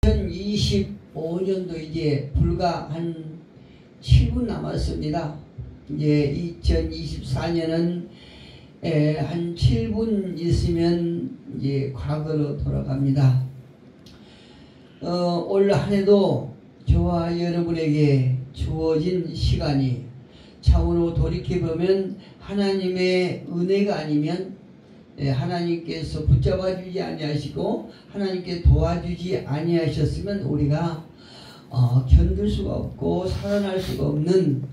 2025년도 이제 불과 한 7분 남았습니다. 이제 2024년은 한 7분 있으면 이제 과거로 돌아갑니다. 올 한 해도 저와 여러분에게 주어진 시간이 참으로 돌이켜보면 하나님의 은혜가 아니면 하나님께서 붙잡아 주지 아니하시고 하나님께 도와주지 아니하셨으면 우리가 견딜 수가 없고 살아날 수가 없는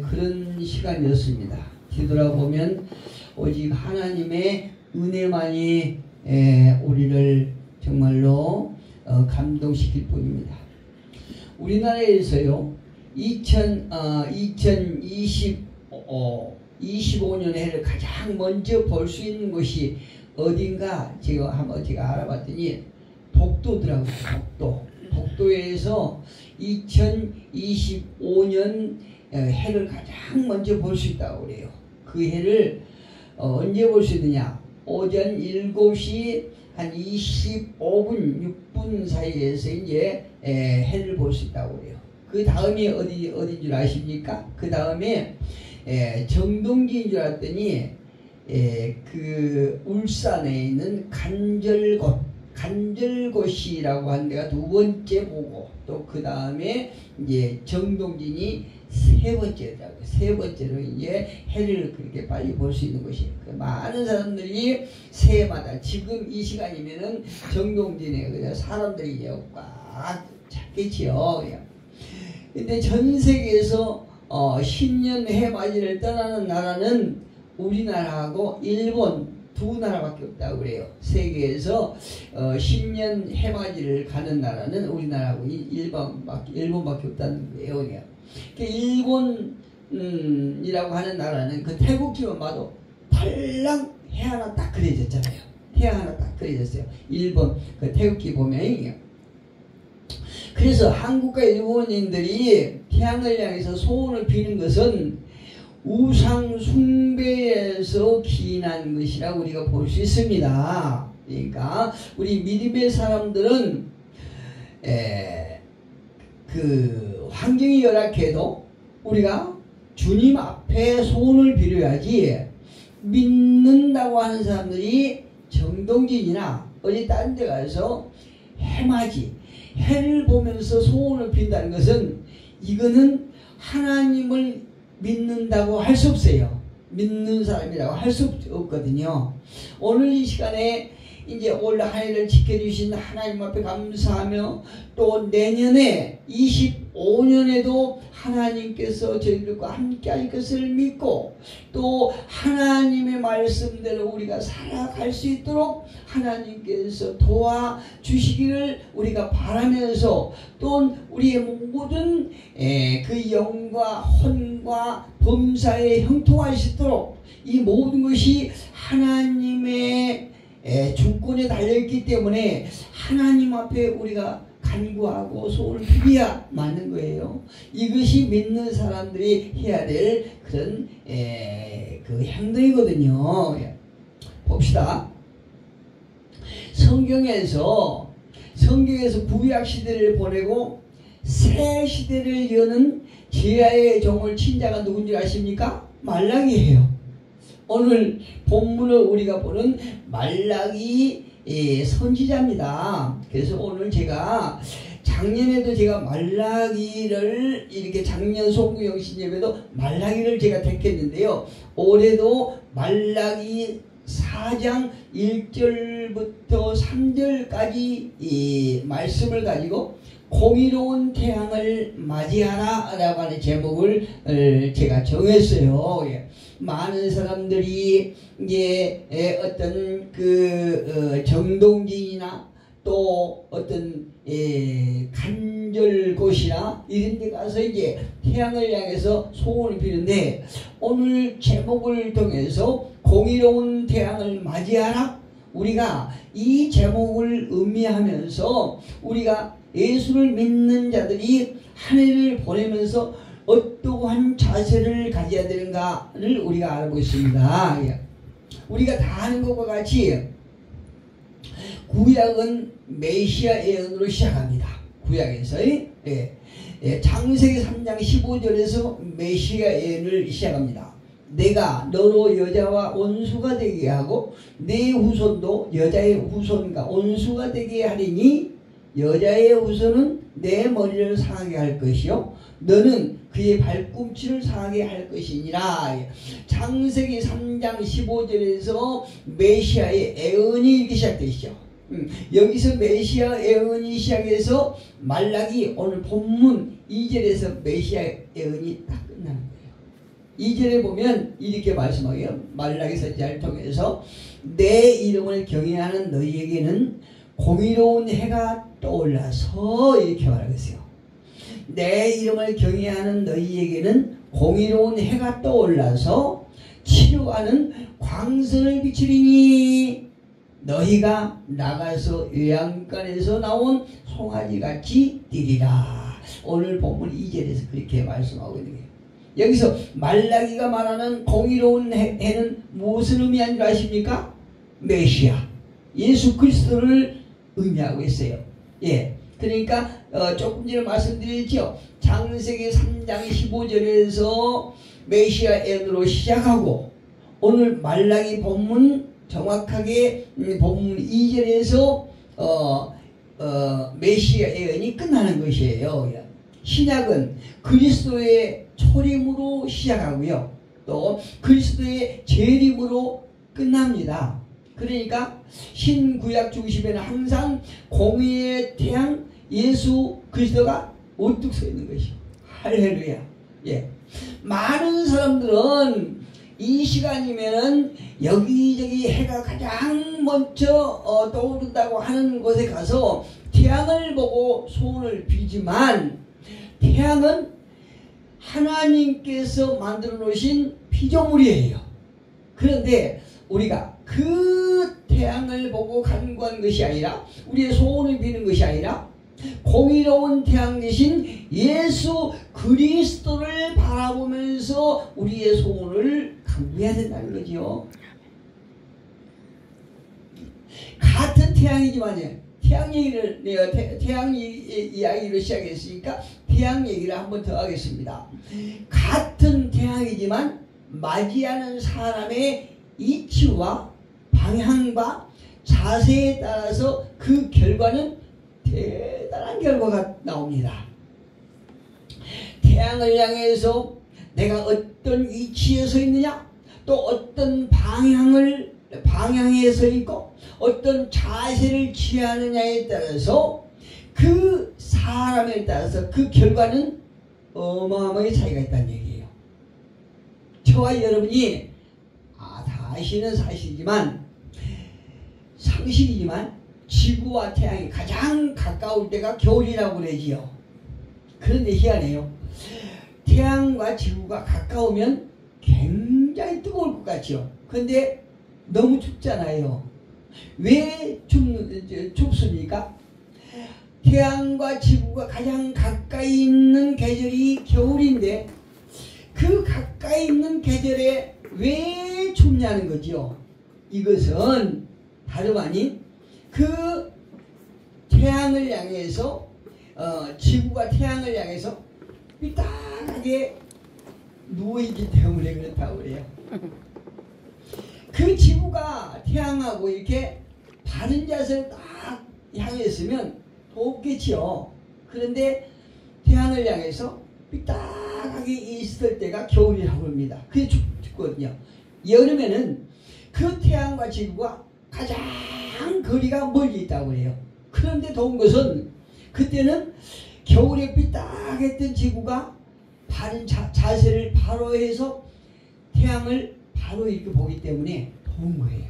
그런 시간이었습니다. 뒤돌아보면 오직 하나님의 은혜만이 우리를 정말로 감동시킬 뿐입니다. 우리나라에서요 2025년 해를 가장 먼저 볼 수 있는 곳이 어딘가 제가 알아봤더니 독도더라고요. 독도에서 2025년 해를 가장 먼저 볼 수 있다고 그래요. 그 해를 언제 볼 수 있느냐? 오전 7시 한 25분 6분 사이에서 이제 해를 볼 수 있다고 그래요. 그 다음이 어딘 줄 아십니까? 그 다음에 정동진인 줄 알았더니 그 울산에 있는 간절곶이라고 하는 데가 두 번째 보고, 또 그 다음에 이제 정동진이 세 번째로 이제 해를 그렇게 빨리 볼 수 있는 것이에요. 많은 사람들이 새해마다 지금 이 시간이면은 정동진에 그냥 사람들이 꽉 찼겠지요. 근데 전 세계에서 신년 해맞이를 떠나는 나라는 우리나라하고 일본 두 나라밖에 없다고 그래요. 세계에서 신년 해맞이를 가는 나라는 우리나라하고 일본밖에 없다는 거예요. 일본이라고 하는 나라는 그 태국기만 봐도 팔랑 해 하나 딱 그려졌잖아요. 해 하나 딱 그려졌어요. 일본 그 태국기 보면. 그래서 한국과 일본인들이 태양을 향해서 소원을 비는 것은 우상 숭배에서 기인한 것이라고 우리가 볼 수 있습니다. 그러니까 우리 믿음의 사람들은 그 환경이 열악해도 우리가 주님 앞에 소원을 빌어야지, 믿는다고 하는 사람들이 정동진이나 어디 다른 데 가서 해를 보면서 소원을 빈다는 것은 이거는 하나님을 믿는다고 할 수 없어요. 믿는 사람이라고 할 수 없거든요. 오늘 이 시간에 이제 올 한 해를 지켜주신 하나님 앞에 감사하며, 또 내년에 25년에도 하나님께서 저희들과 함께 할 것을 믿고, 또 하나님의 말씀대로 우리가 살아갈 수 있도록 하나님께서 도와주시기를 우리가 바라면서, 또 우리의 모든 그 영과 혼과 범사에 형통할 수 있도록 이 모든 것이 하나님의 주권에 달려있기 때문에 하나님 앞에 우리가 간구하고 소원을 빌어야 맞는 거예요. 이것이 믿는 사람들이 해야 될 그런 그 행동이거든요. 봅시다. 성경에서 구약 시대를 보내고 새 시대를 여는 지하의 종을 친 자가 누군지 아십니까? 말라기예요. 오늘 본문을 우리가 보는 말라기 선지자입니다. 그래서 오늘 작년에도 제가 말라기를 이렇게 작년 송구영신 예배도 말라기를 제가 택했는데요. 올해도 말라기 4장 1절부터 3절까지 이 말씀을 가지고 공의로운 태양을 맞이하라 라고 하는 제목을 제가 정했어요. 많은 사람들이 이제 어떤 정동진이나 또 어떤 간절곶이나 이런 데 가서 이제 태양을 향해서 소원을 비는데, 오늘 제목을 통해서 공의로운 태양을 맞이하라, 우리가 이 제목을 의미하면서 우리가 예수를 믿는 자들이 한 해를 보내면서 어떠한 자세를 가져야 되는가를 우리가 알아보겠습니다. 우리가 다 아는 것과 같이 구약은 메시아 예언으로 시작합니다. 구약에서. 창세기 3장 15절에서 메시아 예언을 시작합니다. 내가 너로 여자와 원수가 되게 하고 네 후손도 여자의 후손과 원수가 되게 하리니 여자의 후손은 내 머리를 상하게 할 것이요 너는 그의 발꿈치를 상하게 할 것이니라. 창세기 3장 15절에서 메시아의 예언이 이렇게 시작되시죠. 여기서 메시아 예언이 시작해서 말라기 오늘 본문 2절에서 메시아 예언이 다 끝나는 거예요. 2절에 보면 이렇게 말씀하게요. 말라기 선지자를 통해서 내 이름을 경외하는 너희에게는 공의로운 해가 떠올라서 이렇게 말하겠어요. 내 이름을 경외하는 너희에게는 공의로운 해가 떠올라서 치료하는 광선을 비추리니 너희가 나가서 요양간에서 나온 송아지같이 뛰리라. 오늘 본문 2절에서 그렇게 말씀하고 있는 거예요. 여기서 말라기가 말하는 공의로운 해는 무엇을 의미하는 줄 아십니까? 메시아 예수 그리스도를 의미하고 있어요. 그러니까 조금 전에 말씀드렸죠. 창세기 3장 15절에서 메시아 예언으로 시작하고 오늘 말라기 본문 정확하게 본문 2절에서 메시아 예언이 끝나는 것이에요. 신약은 그리스도의 초림으로 시작하고요. 또 그리스도의 재림으로 끝납니다. 그러니까 신구약 중심에는 항상 공의의 태양 예수 그리스도가 우뚝 서 있는 것이요. 할렐루야. 많은 사람들은 이 시간이면은 여기저기 해가 가장 먼저 떠오른다고 하는 곳에 가서 태양을 보고 소원을 비지만 태양은 하나님께서 만들어 놓으신 피조물이에요. 그런데 우리가 그 태양을 보고 간구한 것이 아니라 우리의 소원을 비는 것이 아니라 공의로운 태양 대신 예수 그리스도를 바라보면서 우리의 소원을 간구해야 된다는 거죠. 같은 태양이지만요. 태양 얘기를 내가 태양 이야기로 시작했으니까 태양 얘기를 한번 더 하겠습니다. 같은 태양이지만 맞이하는 사람의 이치와 방향과 자세에 따라서 그 결과는 대단한 결과가 나옵니다. 태양을 향해서 내가 어떤 위치에 서 있느냐, 또 어떤 방향에 서 있고 어떤 자세를 취하느냐에 따라서 그 사람에 따라서 그 결과는 어마어마하게 차이가 있다는 얘기예요. 저와 여러분이 다 아시는 사실이지만 상식이지만 지구와 태양이 가장 가까울 때가 겨울이라고 그러지요. 그런데 희한해요. 태양과 지구가 가까우면 굉장히 뜨거울 것 같죠. 그런데 너무 춥잖아요. 왜 춥습니까? 태양과 지구가 가장 가까이 있는 계절이 겨울인데 그 가까이 있는 계절에 왜 춥냐는 거죠. 이것은 다름 아닌 그 태양을 향해서 지구가 태양을 향해서 삐딱하게 누워있기 때문에 그렇다고 그래요. 그 지구가 태양하고 이렇게 바른 자세를 딱 향했으면 덥겠지요. 그런데 태양을 향해서 삐딱하게 있을 때가 겨울이라고 합니다. 그게 춥거든요. 여름에는 그 태양과 지구가 가장 거리가 멀리 있다고 해요. 그런데 더운 것은 그때는 겨울에 삐딱했던 지구가 바른 자세를 바로 해서 태양을 바로 이렇게 보기 때문에 더운 거예요.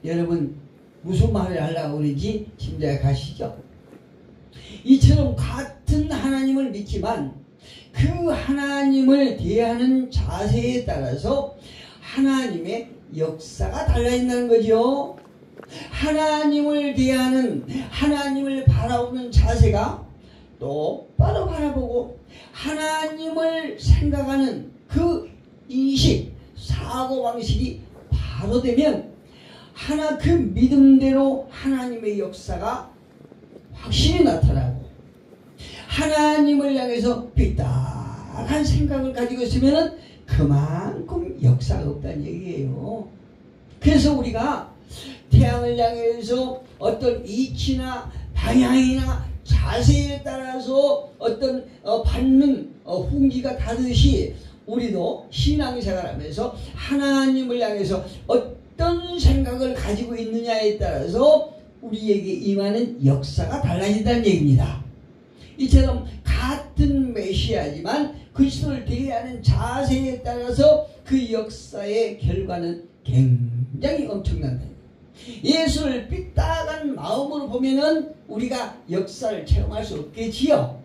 여러분 무슨 말을 하려고 그런지 짐작해 가시죠? 이처럼 같은 하나님을 믿지만 그 하나님을 대하는 자세에 따라서 하나님의 역사가 달라진다는 거죠. 하나님을 대하는, 하나님을 바라보는 자세가 똑바로 바라보고 하나님을 생각하는 그 인식, 사고방식이 바로 되면 그 믿음대로 하나님의 역사가 확실히 나타나고 하나님을 향해서 삐딱한 생각을 가지고 있으면 그만큼 역사가 없다는 얘기예요. 그래서 우리가 태양을 향해서 어떤 이치나 방향이나 자세에 따라서 어떤 받는 훈기가 다르듯이 우리도 신앙생활하면서 하나님을 향해서 어떤 생각을 가지고 있느냐에 따라서 우리에게 임하는 역사가 달라진다는 얘기입니다. 이처럼 같은 메시아지만 그리스도를 대하는 자세에 따라서 그 역사의 결과는 굉장히 엄청난다. 예수를 삐딱한 마음으로 보면은 우리가 역사를 체험할 수 없겠지요.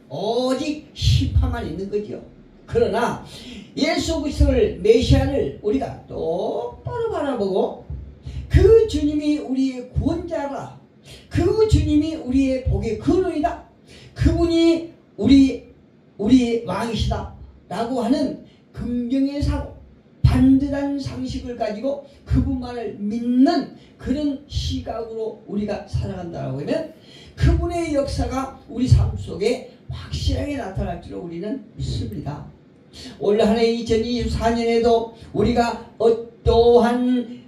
오직 심판만 있는 거지요. 그러나 예수 그리스도를 메시아를 우리가 똑바로 바라보고 그 주님이 우리의 구원자라, 그 주님이 우리의 복의 근원이다, 그분이 우리의 왕이시다 라고 하는 긍정의 사고, 반듯한 상식을 가지고 그분만을 믿는 그런 시각으로 우리가 살아간다고 하면 그분의 역사가 우리 삶 속에 확실하게 나타날 줄 우리는 믿습니다. 올 한 해 2024년에도 우리가 어떠한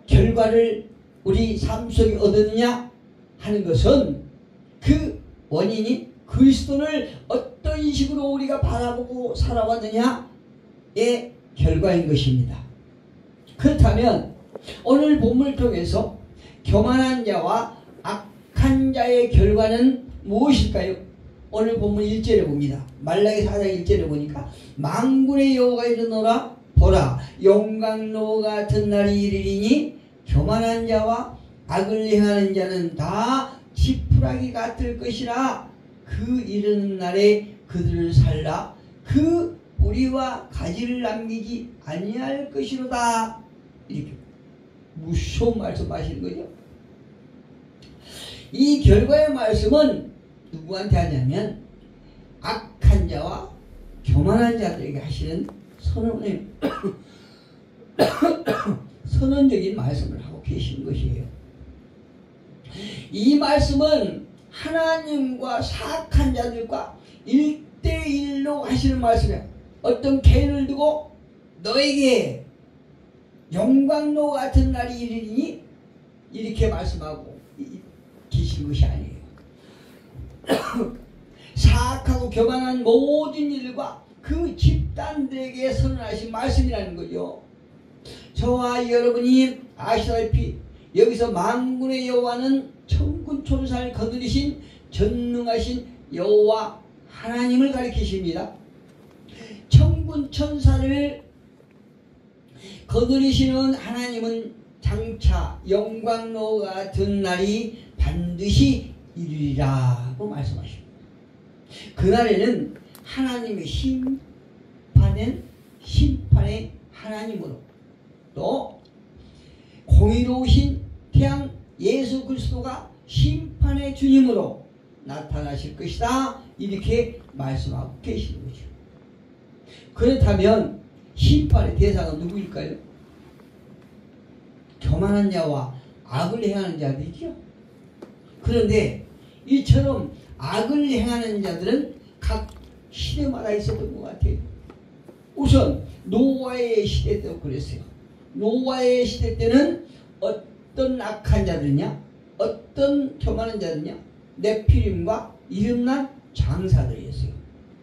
결과를 우리 삶 속에 얻었느냐 하는 것은 그 원인이 그리스도를 어떤 식으로 우리가 바라보고 살아왔느냐의 결과인 것입니다. 그렇다면 오늘 본문을 통해서 교만한 자와 악한 자의 결과는 무엇일까요? 오늘 본문 1절에 봅니다. 말라기 4장 1절에 보니까 만군의 여호와가 이르노라 보라 용광로 같은 날이 이르리니 교만한 자와 악을 행하는 자는 다 지푸라기 같을 것이라. 그 이르는 날에 그들을 살라 그 뿌리와 가지를 남기지 아니할 것이로다. 이렇게 무서운 말씀 하시는 거죠. 이 결과의 말씀은 누구한테 하냐면 악한 자와 교만한 자들에게 하시는 선언적인 말씀을 하고 계시는 것이에요. 이 말씀은 하나님과 사악한 자들과 1대1로 하시는 말씀이에요. 어떤 개인을 두고 너에게 용광로 같은 날이 이르리니 이렇게 말씀하고 계시는 것이 아니에요. 사악하고 교만한 모든 일과 그 집단들에게 선언하신 말씀이라는 거죠. 저와 여러분이 아시다시피 여기서 만군의 여호와는 천군 천사를 거느리신 전능하신 여호와 하나님을 가리키십니다. 천군 천사를 거느리시는 하나님은 장차 영광로 같은 날이 반드시 이르리라고 말씀하십니다. 그날에는 하나님의 심판의 하나님으로 또 공의로우신 태양 예수 그리스도가 심판의 주님으로 나타나실 것이다. 이렇게 말씀하고 계시는 거죠. 그렇다면 심판의 대상은 누구일까요? 교만한 자와 악을 행하는 자들이죠. 그런데 이처럼 악을 행하는 자들은 각 시대마다 있었던 것 같아요. 우선 노아의 시대 때도 그랬어요. 노아의 시대 때는 어떤 악한 자들이냐, 어떤 교만한 자들이냐, 네피림과 이름난 장사들이었어요.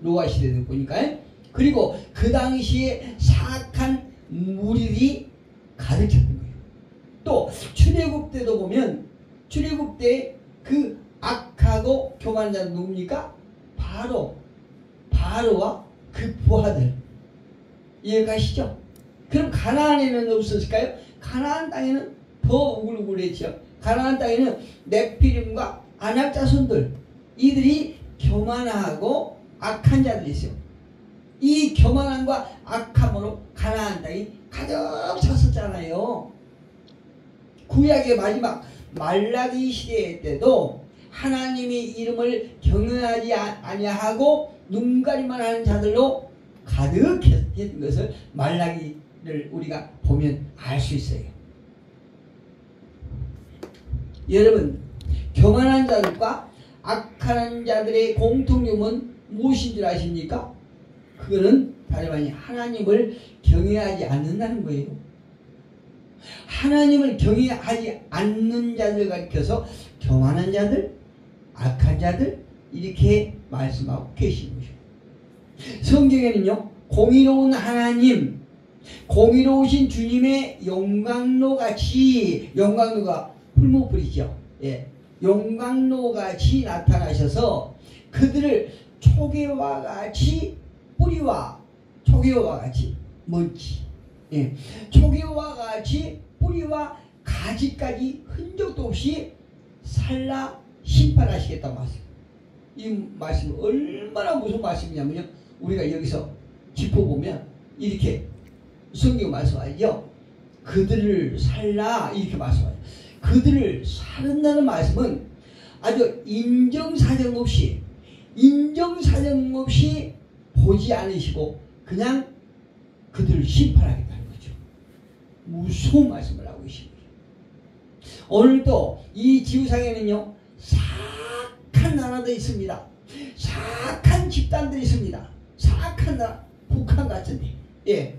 노아 시대도 보니까요. 그리고 그 당시에 사악한 무리들이 가득 찼던 거예요. 또 출애굽 때도 보면 출애굽 때 그 악하고 교만한 자는 누굽니까? 바로와 그 부하들. 이해가시죠? 그럼 가나안에는 없었을까요? 가나안 땅에는 더 우글우글했죠. 가나안 땅에는 네피림과 아낙 자손들, 이들이 교만하고 악한 자들이 있어요. 이 교만함과 악함으로 가나안 땅이 가득 찼었잖아요. 구약의 마지막 말라기 시대 때도 하나님의 이름을 경외하지 아니하고 눈가리만 하는 자들로 가득했던 것을 말라기를 우리가 보면 알 수 있어요. 여러분, 교만한 자들과 악한 자들의 공통점은 무엇인 줄 아십니까? 그거는 다름 아닌 하나님을 경외하지 않는다는 거예요. 하나님을 경외하지 않는 자들 가리켜서 교만한 자들, 악한 자들 이렇게 말씀하고 계시는 거죠. 성경에는요, 공의로운 하나님, 공의로우신 주님의 용광로같이, 용광로가 풀무불이죠. 예, 용광로같이 나타나셔서 그들을 초계와 같이 뿌리와, 초계와 같이 먼지, 예, 초계와 같이 뿌리와 가지까지 흔적도 없이 살라 심판하시겠다는 말씀. 이 말씀은 얼마나 무슨 말씀이냐면요, 우리가 여기서 짚어보면 이렇게 성경 말씀하죠. 그들을 살라 이렇게 말씀하죠. 그들을 살른다는 말씀은 아주 인정사정 없이 보지 않으시고 그냥 그들을 심판하겠다는 거죠. 무서운 말씀을 하고 계십니다. 오늘도 이 지구상에는요, 사악한 나라도 있습니다. 사악한 집단들이 있습니다. 사악한 나라, 북한 같은데, 예,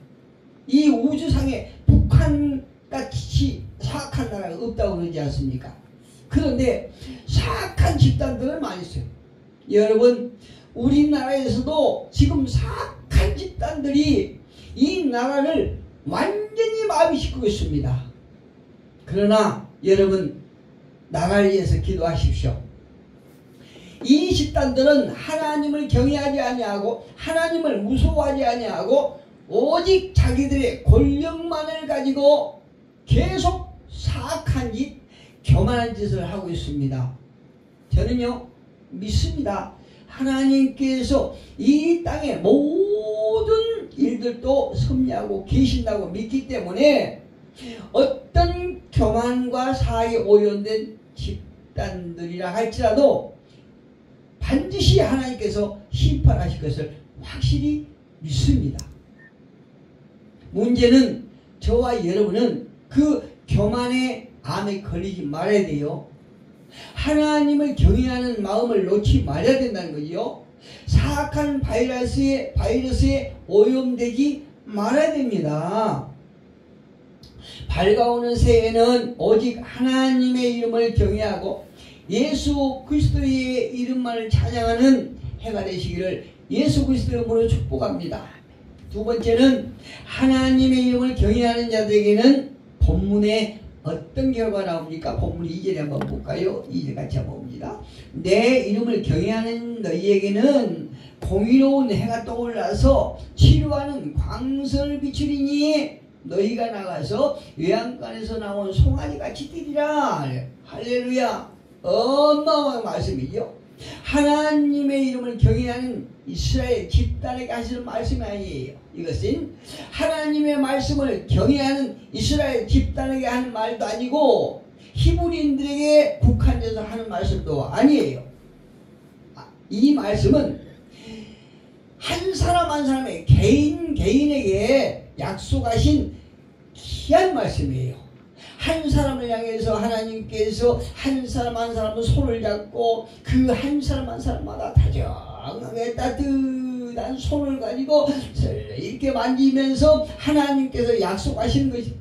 이 우주상에 북한같이 사악한 나라가 없다고 그러지 않습니까? 그런데 사악한 집단들은 많이 있어요. 여러분, 우리나라에서도 지금 사악한 집단들이 이 나라를 완전히 마비시키고 있습니다. 그러나 여러분, 나라를 위해서 기도하십시오. 이 집단들은 하나님을 경외하지 아니하고 하나님을 무서워하지 아니하고 오직 자기들의 권력만을 가지고 계속 사악한 짓, 교만한 짓을 하고 있습니다. 저는요, 믿습니다. 하나님께서 이 땅의 모든 일들도 섭리하고 계신다고 믿기 때문에 어떤 교만과 사악에 오염된 집단들이라 할지라도 반드시 하나님께서 심판하실 것을 확실히 믿습니다. 문제는 저와 여러분은 그 교만의 암에 걸리지 말아야 돼요. 하나님을 경외하는 마음을 놓지 말아야 된다는 거지요. 사악한 바이러스에 오염되지 말아야 됩니다. 밝아오는 새해에는 오직 하나님의 이름을 경외하고 예수 그리스도의 이름만을 찬양하는 해가 되시기를 예수 그리스도의 이름으로 축복합니다. 두 번째는 하나님의 이름을 경외하는 자들에게는 본문에 어떤 결과가 나옵니까? 본문 2절에 한번 볼까요? 2절 같이 한번 봅니다. 내 이름을 경외하는 너희에게는 공의로운 해가 떠올라서 치료하는 광선을 비추리니 너희가 나가서 외양간에서 나온 송아지같이 뛰리라. 할렐루야. 어마어마한 말씀이죠. 하나님의 이름을 경외하는 이스라엘 집단에게 하시는 말씀이 아니에요. 이것은 하나님의 말씀을 경외하는 이스라엘 집단에게 하는 말도 아니고 히브리인들에게 국한돼서 하는 말씀도 아니에요. 이 말씀은 한 사람 한 사람의 개인에게 약속하신 귀한 말씀이에요. 한 사람을 향해서 하나님께서 한 사람 한 사람은 손을 잡고 그 한 사람 한 사람마다 다정하게 따뜻한 손을 가지고 이렇게 만지면서 하나님께서 약속하시는 것이,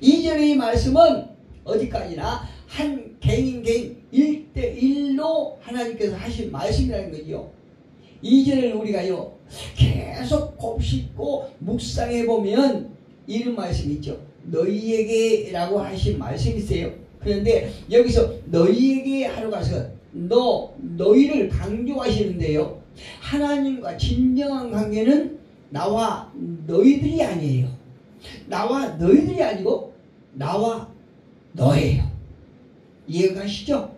2절의 이 말씀은 어디까지나 한 개인 1대1로 하나님께서 하신 말씀이라는 거죠. 2절을 우리가요 계속 곱씹고 묵상해 보면 이런 말씀이 있죠. 너희에게 라고 하신 말씀이 있어요. 그런데 여기서 너희에게 하러 가서 너희를 강조하시는데요, 하나님과 진정한 관계는 나와 너희들이 아니에요. 나와 너희들이 아니고 나와 너예요. 이해가 가시죠?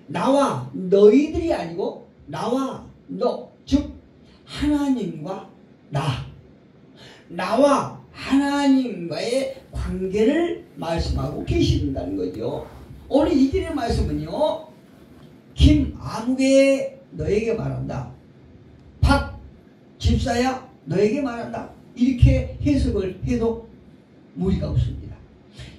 나와 너희들이 아니고 나와 너, 즉 하나님과 나와 하나님과의 관계를 말씀하고 계신다는 거죠. 오늘 이들의 말씀은요, 김아무개 너에게 말한다, 박 집사야 너에게 말한다, 이렇게 해석을 해도 무리가 없습니다.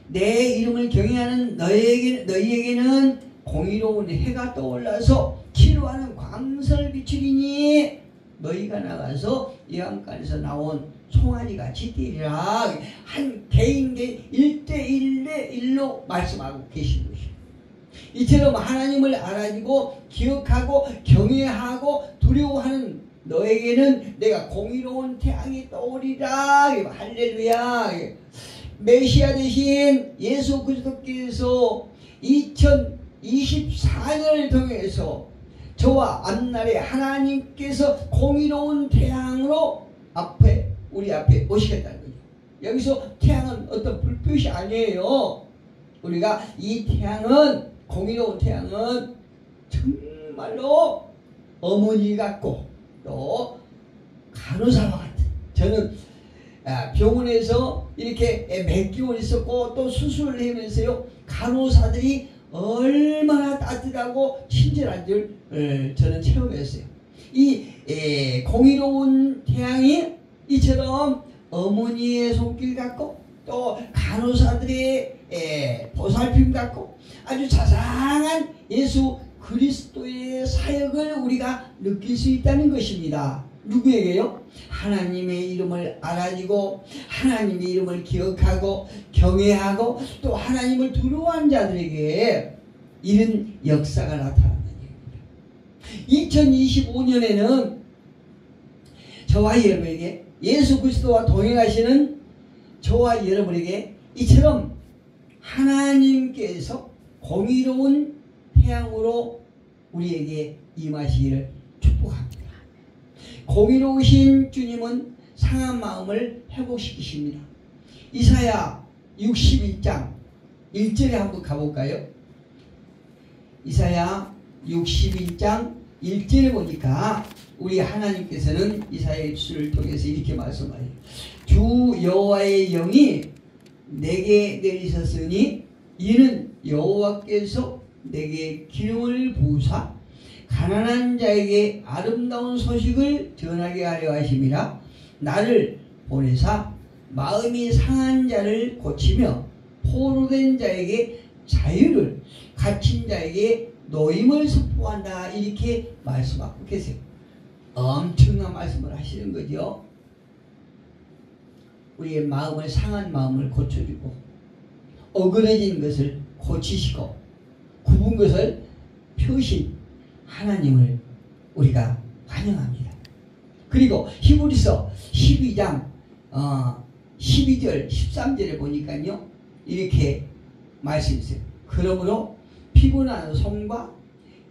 내 이름을 경외하는 너희에게는 공의로운 해가 떠올라서 치료하는 광선을 비추리니 너희가 나가서 예언관에서 나온 송아지같이 뛰리라. 한 개인 1대1로 말씀하고 계신 것이에요. 이처럼 하나님을 알아주고 기억하고 경외하고 두려워하는 너에게는 내가 공의로운 태양이 떠오리라. 할렐루야. 메시아 대신 예수 그리스도께서 2024년을 통해서 저와 앞날에 하나님께서 공의로운 태양으로 우리 앞에 오시겠다는 거죠. 여기서 태양은 어떤 불빛이 아니에요. 우리가 이 태양은, 공의로운 태양은 정말로 어머니 같고 또 간호사와 같은, 저는 병원에서 이렇게 몇 개월 있었고 또 수술을 하면서요, 간호사들이 얼마나 따뜻하고 친절한 줄 저는 체험했어요. 이 공의로운 태양이 이처럼 어머니의 손길 같고 또 간호사들의 보살핌 같고 아주 자상한 예수 그리스도의 사역을 우리가 느낄 수 있다는 것입니다. 누구에게요? 하나님의 이름을 알아주고 하나님의 이름을 기억하고 경외하고 또 하나님을 두려워하는 자들에게 이런 역사가 나타난다는 얘기입니다. 2025년에는 저와 여러분에게, 예수 그리스도와 동행하시는 저와 여러분에게 이처럼 하나님께서 공의로운 태양으로 우리에게 임하시기를 축복합니다. 공의로우신 주님은 상한 마음을 회복시키십니다. 이사야 61장 1절에 한번 가볼까요? 이사야 61장 1절에 보니까 우리 하나님께서는 이사야의 수를 통해서 이렇게 말씀하세요. 주 여호와의 영이 내게 내리셨으니 이는 여호와께서 내게 기름을 부으사 가난한 자에게 아름다운 소식을 전하게 하려 하심이라. 나를 보내사 마음이 상한 자를 고치며 포로된 자에게 자유를, 갇힌 자에게 노임을 선포한다. 이렇게 말씀하고 계세요. 엄청난 말씀을 하시는 거죠. 우리의 마음을, 상한 마음을 고쳐주고 어그러진 것을 고치시고 굽은 것을 펴신 하나님을 우리가 환영합니다. 그리고 히브리서 12장 12절 13절에 보니까요, 이렇게 말씀이세요. 그러므로 피곤한 손과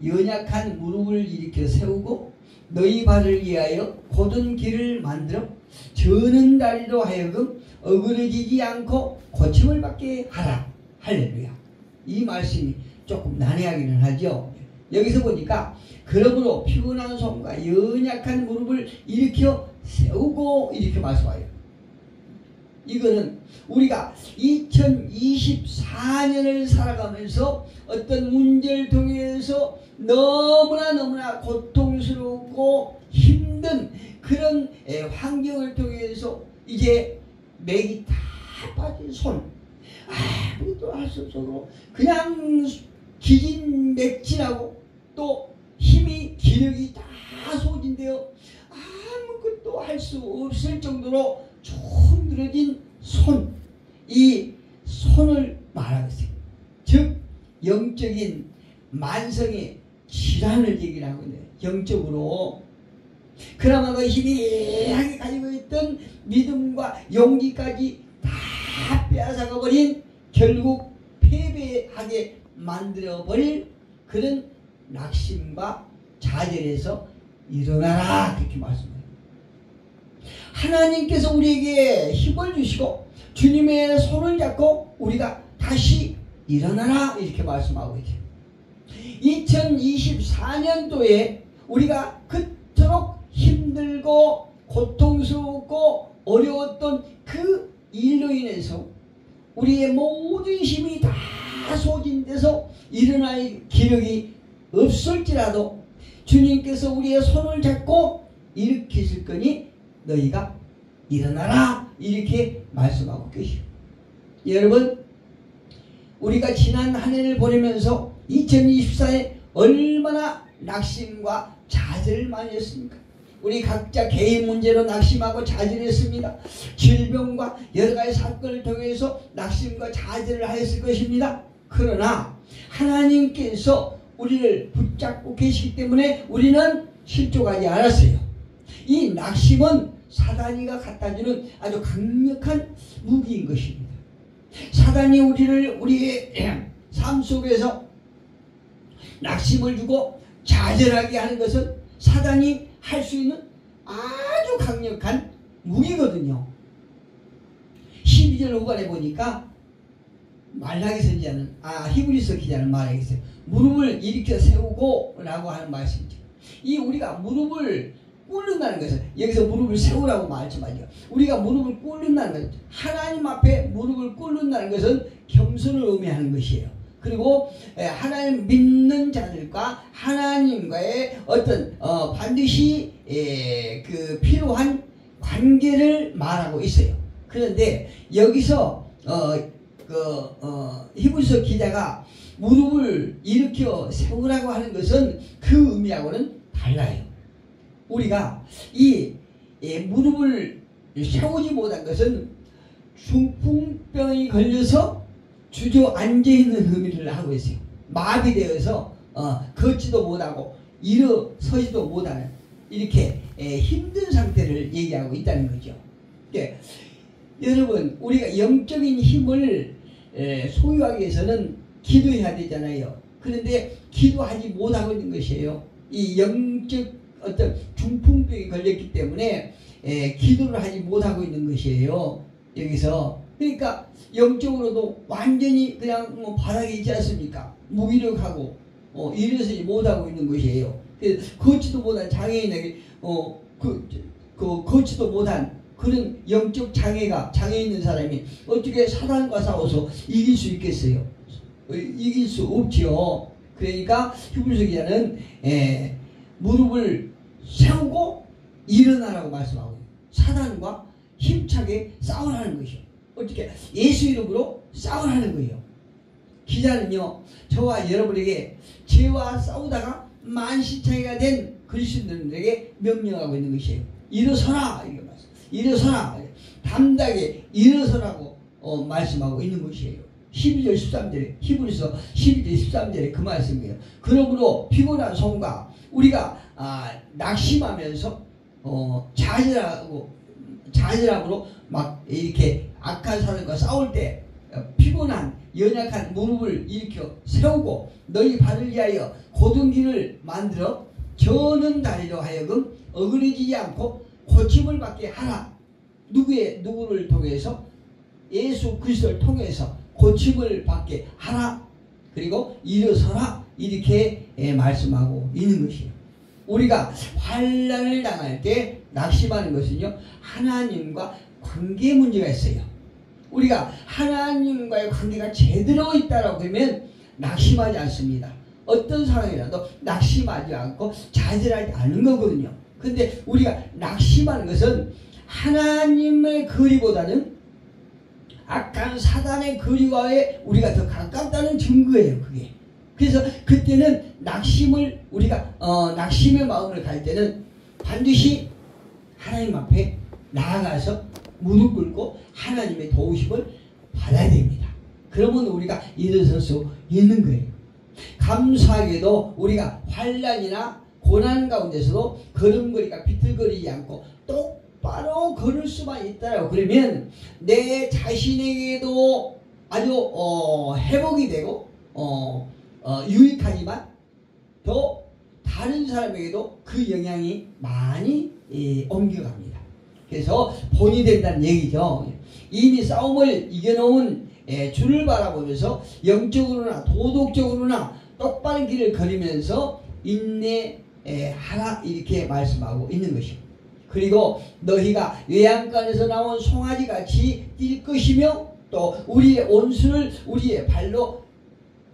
연약한 무릎을 일으켜 세우고 너희 발을 위하여 곧은 길을 만들어 저는 다리로 하여금 어그러지지 않고 고침을 받게 하라. 할렐루야. 이 말씀이 조금 난해하기는 하죠. 여기서 보니까 그러므로 피곤한 손과 연약한 무릎을 일으켜 세우고 이렇게 말씀하여요. 이거는 우리가 2024년을 살아가면서 어떤 문제를 통해서 너무나 고통스럽고 힘든 그런 환경을 통해서 이제 맥이 다 빠진 손, 아무것도 할 수 없어서 그냥 기진맥진하고 또 힘이, 기력이 다 소진되어 아무것도 할 수 없을 정도로 쭉 늘어진 손, 이 손을 말하고 있어요. 즉 영적인 만성의 질환을 얘기를 하고 있네요. 영적으로 그나마 그 희미하게 가지고 있던 믿음과 용기까지 다 빼앗아가 버린, 결국 패배하게 만들어버릴 그런 낙심과 좌절에서 일어나라, 그렇게 말씀해요. 하나님께서 우리에게 힘을 주시고 주님의 손을 잡고 우리가 다시 일어나라, 이렇게 말씀하고 있죠. 2024년도에 우리가 그토록 힘들고 고통스럽고 어려웠던 그 일로 인해서 우리의 모든 힘이 다 소진돼서 일어날 기력이 없을지라도 주님께서 우리의 손을 잡고 일으키실 거니 너희가 일어나라, 이렇게 말씀하고 계시오. 여러분, 우리가 지난 한 해를 보내면서 2024에 얼마나 낙심과 좌절을 많이 했습니까? 우리 각자 개인 문제로 낙심하고 좌절했습니다. 질병과 여러 가지 사건을 통해서 낙심과 좌절을 하였을 것입니다. 그러나 하나님께서 우리를 붙잡고 계시기 때문에 우리는 실족하지 않았어요. 이 낙심은 사단이가 갖다주는 아주 강력한 무기인 것입니다. 사단이 우리의 삶 속에서 낙심을 주고 좌절하게 하는 것은 사단이 할 수 있는 아주 강력한 무기거든요. 12절 후반에 보니까 히브리서 기자는 말하겠어요. 무릎을 일으켜 세우고 라고 하는 말씀이죠. 이 우리가 무릎을 꿇는다는 것은, 여기서 무릎을 세우라고 말씀하죠. 우리가 무릎을 꿇는다는 것은, 하나님 앞에 무릎을 꿇는다는 것은 겸손을 의미하는 것이에요. 그리고 하나님 믿는 자들과 하나님과의 어떤 반드시 그 필요한 관계를 말하고 있어요. 그런데 여기서 히브리서 기자가 무릎을 일으켜 세우라고 하는 것은 그 의미하고는 달라요. 우리가 이 무릎을 세우지 못한 것은 중풍병이 걸려서 주저앉아있는 의미를 하고 있어요. 마비되어서 걷지도 못하고 일어서지도 못하는 이렇게 힘든 상태를 얘기하고 있다는 거죠. 네. 여러분, 우리가 영적인 힘을 소유하기 위해서는 기도해야 되잖아요. 그런데 기도하지 못하고 있는 것이에요. 이 영적 어떤 중풍병이 걸렸기 때문에 기도를 하지 못하고 있는 것이에요. 여기서. 그러니까 영적으로도 완전히 그냥 바닥에 있지 않습니까? 무기력하고 일어서지 못하고 있는 것이에요. 걷지도 못한 장애인에게 걷지도 못한 그런 영적 장애 있는 사람이 어떻게 사단과 싸워서 이길 수 있겠어요? 이길 수 없지요. 그러니까 히브리서 기자는 무릎을 세우고 일어나라고 말씀하고 사단과 힘차게 싸우라는 것이요. 어떻게? 예수 이름으로 싸우라는 거예요. 기자는요, 저와 여러분에게 죄와 싸우다가 만시창이가 된 그리스도인들에게 명령하고 있는 것이에요. 일어서라! 이렇게 말씀. 일어서라! 담대하게 일어서라고 말씀하고 있는 것이에요. 12절 13절에 히브리서 12절 13절에 그 말씀이에요. 그러므로 피곤한 손과 우리가 낙심하면서 좌절함으로 막 이렇게 악한 사람과 싸울 때 피곤한 연약한 무릎을 일으켜 세우고 너희 발을 위하여 곧은 길을 만들어 저는 다리로 하여금 어그러지지 않고 고침을 받게 하라. 누구를 통해서? 예수 그리스도를 통해서 고침을 받게 하라. 그리고 일어서라. 이렇게 말씀하고 있는 것이에요. 우리가 환난을 당할 때 낙심하는 것은요, 하나님과 관계 문제가 있어요. 우리가 하나님과의 관계가 제대로 있다라고 하면 낙심하지 않습니다. 어떤 상황이라도 낙심하지 않고 좌절하지 않는 거거든요. 근데 우리가 낙심하는 것은 하나님의 거리보다는 악한 사단의 거리와의 우리가 더 가깝다는 증거예요. 그게. 그래서 그때는 우리가 낙심의 마음을 갈 때는 반드시 하나님 앞에 나아가서 무릎 꿇고 하나님의 도우심을 받아야 됩니다. 그러면 우리가 일어설 수 있는 거예요. 감사하게도 우리가 환난이나 고난 가운데서도 걸음걸이가 비틀거리지 않고 똑바로 걸을 수만 있다라고 그러면 내 자신에게도 아주 회복이 되고 유익하지만 더 다른 사람에게도 그 영향이 많이 옮겨갑니다. 그래서 본이 된다는 얘기죠. 이미 싸움을 이겨놓은 주를 바라보면서 영적으로나 도덕적으로나 똑바른 길을 걸으면서 인내하라 이렇게 말씀하고 있는 것입니다. 그리고 너희가 외양간에서 나온 송아지같이 뛸 것이며 또 우리의 온수를 우리의 발로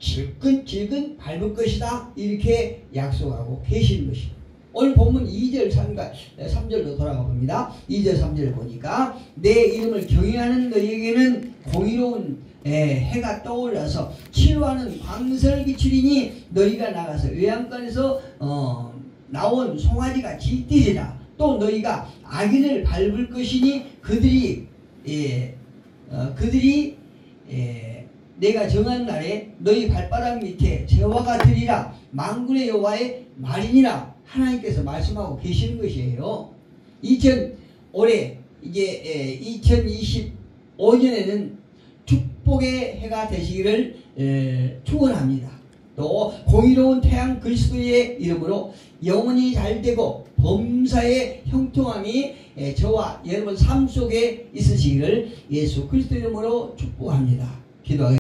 질끈질끈 밟을 것이다 이렇게 약속하고 계시는 것입니다. 오늘 본문 2절 3절로 돌아가 봅니다. 2절 3절을 보니까 내 이름을 경외하는 너희에게는 공의로운 해가 떠올라서 치료하는 광설 비추리니 너희가 나가서 외양간에서 나온 송아지같이 뛰리라. 또 너희가 악인을 밟을 것이니 그들이 내가 정한 날에 너희 발바닥 밑에 재화가 되리라. 만군의 여호와의 말이니라. 하나님께서 말씀하고 계시는 것이에요. 올해 이제 2025년에는 축복의 해가 되시기를 축원합니다. 또 공의로운 태양 그리스도의 이름으로 영원히 잘되고 범사의 형통함이 저와 여러분 삶 속에 있으시기를 예수 그리스도 이름으로 축복합니다. 기도하겠습니다.